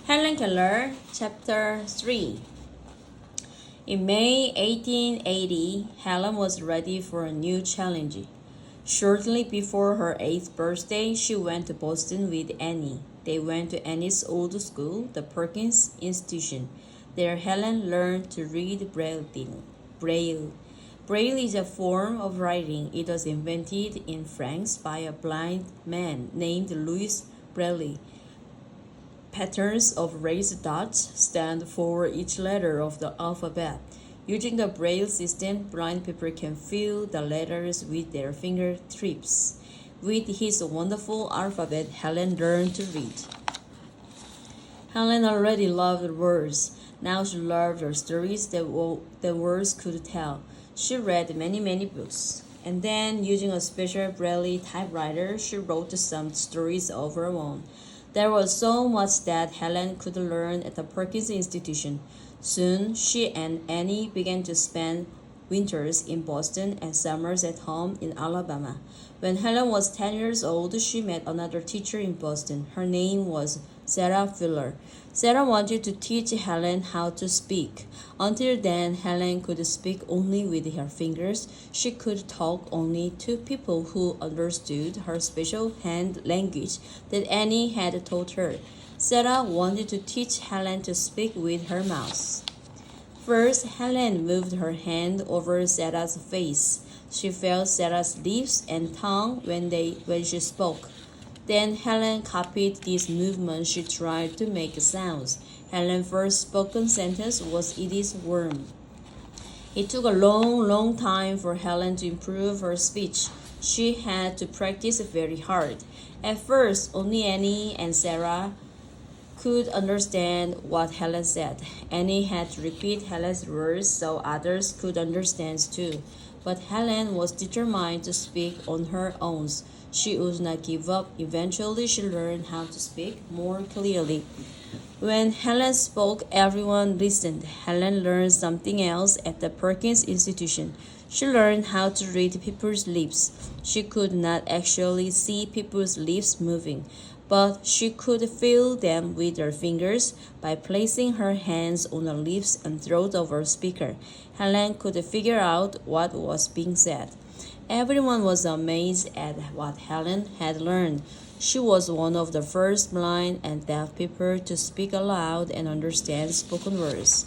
Hellenkeller, Chapter 3. In May 1880, Helen was ready for a new challenge. Shortly before her 8th birthday, she went to Boston with Annie. They went to Annie's old school, the Perkins Institution. There, Helen learned to read Braille. Braille is a form of writing. It was invented in France by a blind man named Louis Braille. Patterns of raised dots stand for each letter of the alphabet. Using the Braille system, blind people can feel the letters with their fingertips. With his wonderful alphabet, Helen learned to read. Helen already loved words. Now she loved the stories that words could tell. She read many books. And then, using a special Braille typewriter, she wrote some stories of her own. There was so much that Helen could learn at the Perkins Institution. Soon, she and Annie began to spend winters in Boston and summers at home in Alabama. When Helen was 10 years old, she met another teacher in Boston. Her name was Sarah Fuller. Sarah wanted to teach Helen how to speak. Until then, Helen could speak only with her fingers. She could talk only to people who understood her special hand language that Annie had taught her. Sarah wanted to teach Helen to speak with her mouth. First, Helen moved her hand over Sarah's face. She felt Sarah's lips and tongue when she spoke. Then Helen copied these movements. She tried to make sounds. Helen's first spoken sentence was "It is warm." It took a long time for Helen to improve her speech. She had to practice very hard. At first, only Annie and Sarah could understand what Helen said. Annie had to repeat Helen's words so others could understand too. But Helen was determined to speak on her own. She would not give up. Eventually, she learned how to speak more clearly. When Helen spoke, everyone listened. Helen learned something else at the Perkins Institution. She learned how to read people's lips. She could not actually see people's lips moving, but she could feel them with her fingers. By placing her hands on the lips and throat of her speaker, Helen could figure out what was being said. Everyone was amazed at what Helen had learned. She was one of the first blind and deaf people to speak aloud and understand spoken words.